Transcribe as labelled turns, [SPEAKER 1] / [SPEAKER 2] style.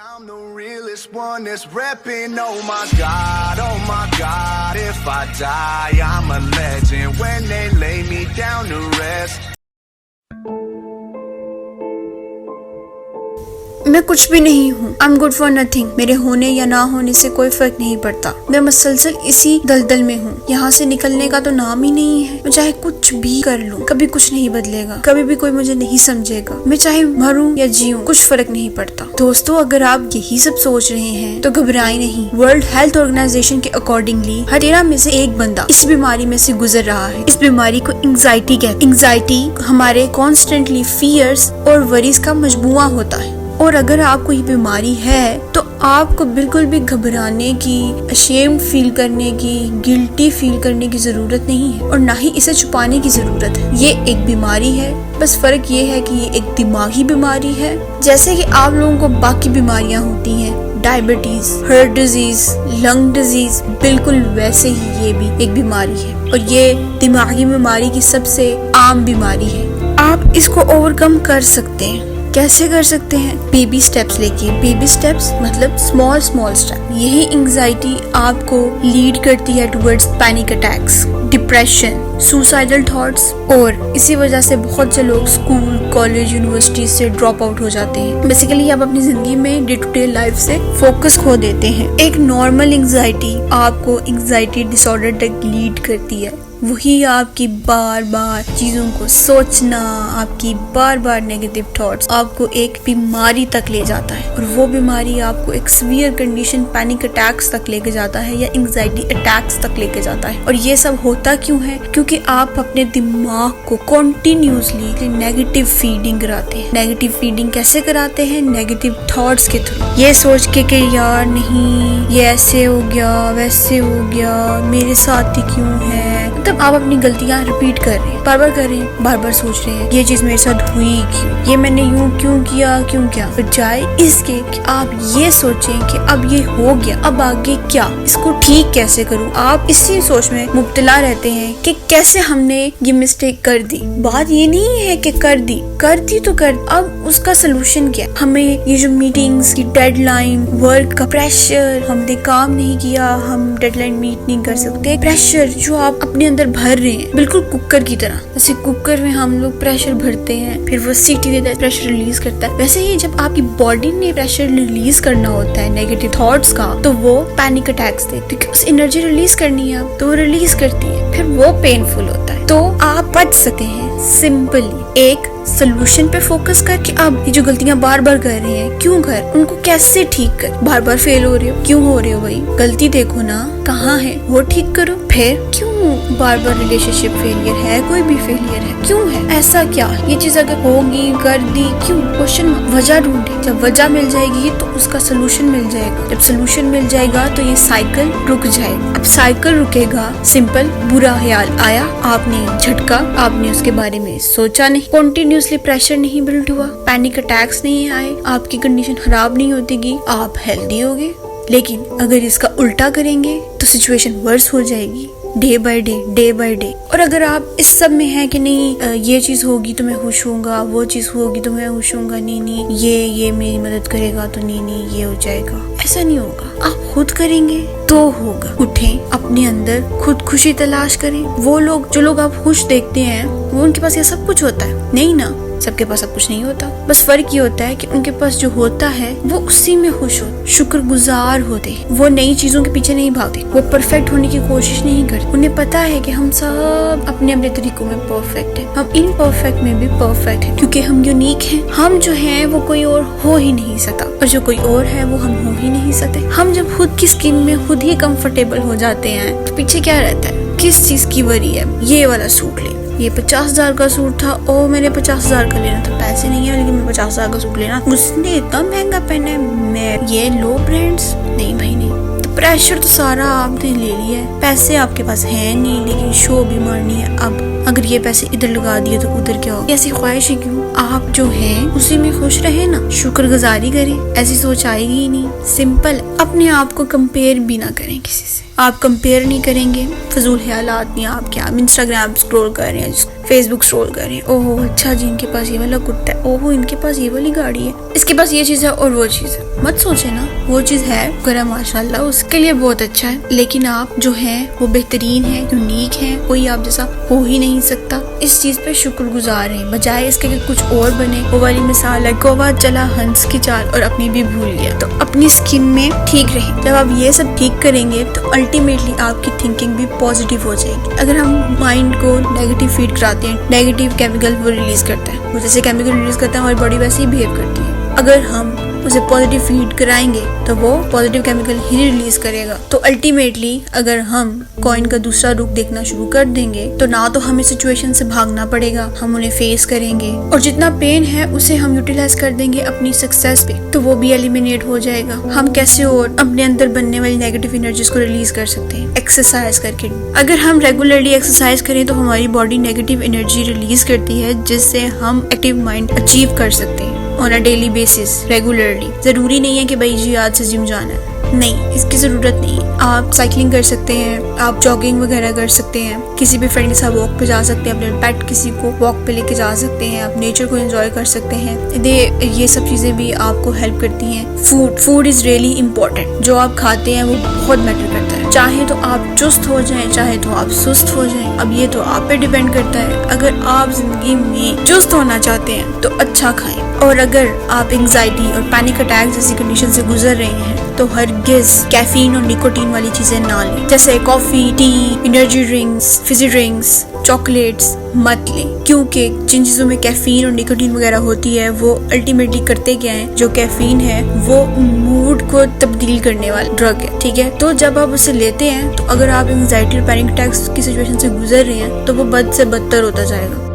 [SPEAKER 1] I'm the realest one that's repping. Oh my God, if I die, I'm a legend. When they lay me down to rest.
[SPEAKER 2] मैं कुछ भी नहीं हूँ, I am good for nothing. मेरे होने या ना होने से कोई फर्क नहीं पड़ता। मैं मुसलसल इसी दलदल में हूँ, यहाँ से निकलने का तो नाम ही नहीं है। मैं चाहे कुछ भी कर लूँ, कभी कुछ नहीं बदलेगा, कभी भी कोई मुझे नहीं समझेगा। मैं चाहे मरूं या जीऊं, कुछ फर्क नहीं पड़ता। दोस्तों, अगर आप यही सब सोच रहे हैं तो घबराएं नहीं। वर्ल्ड हेल्थ ऑर्गेनाइजेशन के अकॉर्डिंगली हर 13 में से एक बंदा इस बीमारी में से गुजर रहा है। इस बीमारी को एंग्जाइटी कहते हैं। एंग्जाइटी हमारे कॉन्स्टेंटली फियर्स और वरीज का मजबूआ होता है। और अगर आपको ये बीमारी है तो आपको बिल्कुल भी घबराने की, अशेम्ड फील करने की, गिल्टी फील करने की जरूरत नहीं है, और ना ही इसे छुपाने की जरूरत है। ये एक बीमारी है, बस फर्क ये है कि ये एक दिमागी बीमारी है। जैसे कि आप लोगों को बाकी बीमारियां होती हैं, diabetes, heart disease, lung disease, बिल्कुल वैसे ही ये भी एक बीमारी है, और ये दिमागी बीमारी की सबसे आम बीमारी है। आप इसको ओवरकम कर सकते हैं। कैसे कर सकते हैं? बेबी स्टेप्स लेके। बेबी स्टेप्स मतलब स्मॉल स्टेप। यही एंग्जाइटी आपको लीड करती है towards panic attacks, depression, suicidal thoughts, और इसी वजह से बहुत से लोग स्कूल, कॉलेज, यूनिवर्सिटी से ड्रॉप आउट हो जाते हैं। बेसिकली आप अपनी जिंदगी में डे टू डे लाइफ से फोकस खो देते हैं। एक नॉर्मल एंग्जाइटी आपको एंग्जाइटी डिसऑर्डर तक लीड करती है। वही आपकी बार बार चीजों को सोचना, आपकी बार बार नेगेटिव थॉट्स आपको एक बीमारी तक ले जाता है, और वो बीमारी आपको एक सीवियर कंडीशन, पैनिक अटैक्स तक लेके जाता है, या एंग्जाइटी अटैक्स तक लेके जाता है। और ये सब होता क्यों है? क्योंकि आप अपने दिमाग को कॉन्टिन्यूसली नेगेटिव फीडिंग कराते हैं। नेगेटिव फीडिंग कैसे कराते हैं? नेगेटिव थॉट्स के थ्रू। ये सोच के कि यार नहीं, ये ऐसे हो गया, वैसे हो गया, मेरे साथ ही क्यों है। तब आप अपनी गलतियां रिपीट कर रहे हैं, बार बार कर रहे हैं, बार बार सोच रहे हैं ये चीज मेरे साथ हुई क्यों, ये मैंने यूं क्यों किया। बजाय इसके कि आप ये सोचें कि अब ये हो गया, अब आगे क्या, इसको ठीक कैसे करूं। आप इसी सोच में मुब्तला रहते हैं कि कैसे हमने ये मिस्टेक कर दी। बात ये नहीं है कि कर दी तो कर, अब उसका सोल्यूशन क्या? हमें ये जो मीटिंग्स की डेडलाइन, वर्क का प्रेशर, हमने काम नहीं किया, हम डेडलाइन मीट नहीं कर सकते, प्रेशर जो आप अपने अंदर भर रहे हैं, बिल्कुल कुकर की तरह। जैसे कुकर में हम लोग प्रेशर भरते हैं, फिर वो सीटी देता है, प्रेशर रिलीज करता है। वैसे ही जब आपकी बॉडी ने प्रेशर रिलीज करना होता है नेगेटिव थॉट्स का, तो वो पैनिक अटैक्स देती है, क्योंकि उस एनर्जी रिलीज करनी है, तो वो रिलीज करती है, फिर वो पेनफुल होता है। तो आप बच सकते हैं सिंपली एक सोल्यूशन पे फोकस करके। अब ये जो गलतियां बार बार कर रहे हैं, क्यों कर, उनको कैसे ठीक कर। बार बार फेल हो रहे हो, क्यों हो रहे हो भाई? गलती देखो ना कहाँ है, वो ठीक करो। फिर क्यों बार बार रिलेशनशिप फेलियर है, कोई भी फेलियर है, क्यों है, ऐसा क्या? ये चीज अगर होगी, कर दी, क्यों? क्वेश्चन, वजह ढूंढे। जब वजह मिल जाएगी तो उसका सोल्यूशन मिल जाएगा। जब सोल्यूशन मिल जाएगा तो ये साइकिल रुक जाएगा। अब साइकिल रुकेगा, सिंपल, बुरा ख्याल आया, आपने झटका, आपने उसके बारे में सोचा नहीं, कंटिन्यूअसली प्रेशर नहीं बिल्ड हुआ, पैनिक अटैक्स नहीं आए, आपकी कंडीशन खराब नहीं होती, आप हेल्दी होगे। लेकिन अगर इसका उल्टा करेंगे तो सिचुएशन वर्स हो जाएगी, डे बाय डे। और अगर आप इस सब में हैं कि नहीं ये चीज होगी तो मैं खुश होऊंगा, वो चीज होगी तो मैं खुश होऊंगा, नहीं ये मेरी मदद करेगा तो नहीं ये हो जाएगा, ऐसा नहीं होगा। आप खुद करेंगे तो होगा। उठें, अपने अंदर खुद खुशी तलाश करें। जो लोग आप खुश देखते हैं, वो उनके पास ये सब कुछ होता है? नहीं ना, सबके पास सब कुछ नहीं होता। बस फर्क ये होता है कि उनके पास जो होता है वो उसी में खुश हो, शुक्रगुजार होते, वो नई चीजों के पीछे नहीं भागते, वो परफेक्ट होने की कोशिश नहीं करते। उन्हें पता है कि हम सब अपने अपने तरीकों में परफेक्ट हैं, हम इनपरफेक्ट में भी परफेक्ट हैं, क्योंकि हम यूनिक हैं। हम जो हैं वो कोई और हो ही नहीं सकता, और जो कोई और है वो हम हो ही नहीं सकते। हम जब खुद की स्किन में खुद ही कंफर्टेबल हो जाते हैं तो पीछे क्या रहता है? किस चीज की वरी है? ये वाला सूट ले, ये 50,000 का सूट था, ओ मैंने 50,000 का लेना था, पैसे नहीं है लेकिन मैं 50,000 का सूट लेना, उसने इतना महंगा पहना है, मैं ये लो ब्रांड्स नहीं भाई नहीं। तो پریشر تو سارا آپ نے لے لیا ہے, پیسے آپ کے پاس ہیں نہیں لیکن شو بھی مارنی ہے. اب اگر یہ پیسے ادھر لگا دیے تو ادھر کیا ہوگا؟ ایسی خواہش ہے کیوں؟ آپ جو ہیں اسی میں خوش رہے نا, شکر گزاری کریں. ایسی سوچ آئے گی ہی نہیں. سمپل. اپنے آپ کو کمپیئر بھی نہ کریں کسی سے. آپ کمپیئر نہیں کریں گے, فضول خیالات نہیں. آپ کیا انسٹاگرام اسکرول کر رہے ہیں, فیس بک اسکرول کر رہے ہیں, اوہو اچھا جی ان کے پاس یہ والا کتا ہے, اوہو ان کے پاس یہ والی گاڑی ہے, اس کے پاس یہ چیز ہے اور وہ چیز ہے. مت سوچے نا, وہ چیز ہے کرا ماشاءاللہ اس کے لیے بہت اچھا ہے, لیکن آپ جو ہیں وہ بہترین ہیں, یونیک ہیں, کوئی آپ جیسا ہو ہی نہیں سکتا. اس چیز پہ شکر گزار ہیں بجائے اس کے کہ کچھ اور بنے. وہ والی مثال ہے, کووا چلا ہنس کی چال اور اپنی بھی بھول گیا. تو اپنی اسکن میں ٹھیک رہیں. جب آپ یہ سب ٹھیک کریں گے تو الٹیمیٹلی آپ کی تھنکنگ بھی پازیٹیو ہو جائے گی. اگر ہم مائنڈ کو نیگیٹو فیڈ کراتے ہیں, نیگیٹو کیمیکل وہ ریلیز کرتا ہے, وہ جیسے کیمیکل ریلیز کرتا ہے ہماری باڈی ویسے ہی بہیو کرتی ہے. اگر ہم اسے پازیٹیو فیڈ کرائیں گے تو وہ پازیٹیو کیمیکل ہی ریلیز کرے گا. تو الٹیمیٹلی اگر ہم کوئن کا دوسرا رخ دیکھنا شروع کر دیں گے تو نہ تو ہمیں سچویشن سے بھاگنا پڑے گا, ہم انہیں فیس کریں گے, اور جتنا پین ہے اسے ہم یوٹیلائز کر دیں گے اپنی سکسیس پہ, تو وہ بھی ایلیمینیٹ ہو جائے گا. ہم کیسے اور اپنے اندر بننے والی نیگیٹو انرجیز کو ریلیز کر سکتے ہیں؟ ایکسرسائز کر کے. اگر ہم ریگولرلی ایکسرسائز کریں تو ہماری باڈی نیگیٹو انرجی ریلیز کرتی ہے, جس سے ہم ایکٹیو مائنڈ اچیو کر سکتے ہیں on a daily basis, regularly. ضروری نہیں ہے کہ بھائی جی آج سے جم جانا ہے, نہیں, اس کی ضرورت نہیں ہے. آپ سائیکلنگ کر سکتے ہیں, آپ جاگنگ وغیرہ کر سکتے ہیں, کسی بھی فرینڈ کے ساتھ واک پہ جا سکتے ہیں, اپنے پیٹ کسی کو واک پہ لے کے جا سکتے ہیں, آپ نیچر کو انجوائے کر سکتے ہیں. یہ سب چیزیں بھی آپ کو ہیلپ کرتی ہیں. Food is really important. جو آپ کھاتے ہیں وہ بہت میٹر کرتا ہے. چاہے تو آپ چست ہو جائیں, چاہے تو آپ سست ہو جائیں, اب یہ تو آپ پہ ڈیپینڈ کرتا ہے. اگر آپ زندگی میں چست ہونا چاہتے ہیں تو اچھا کھائیں, اور اگر آپ انگزائٹی اور پینک اٹیک جیسی کنڈیشن سے گزر رہے ہیں تو ہرگز کیفین اور نیکوٹین والی چیزیں نہ لیں, جیسے coffee, tea, energy drinks, fizzy drinks, chocolates مت لیں, کیونکہ جن چیزوں میں کیفین اور نیکوٹین وغیرہ ہوتی ہے وہ الٹیمیٹلی کرتے کیا ہیں. جو کیفین ہے وہ موڈ کو تبدیل کرنے والا ڈرگ ہے, ٹھیک ہے. تو جب آپ اسے لیتے ہیں تو اگر آپ انگزائٹی اور پینک اٹیکس کی سچویشن سے گزر رہے ہیں تو وہ بد سے بدتر ہوتا جائے گا.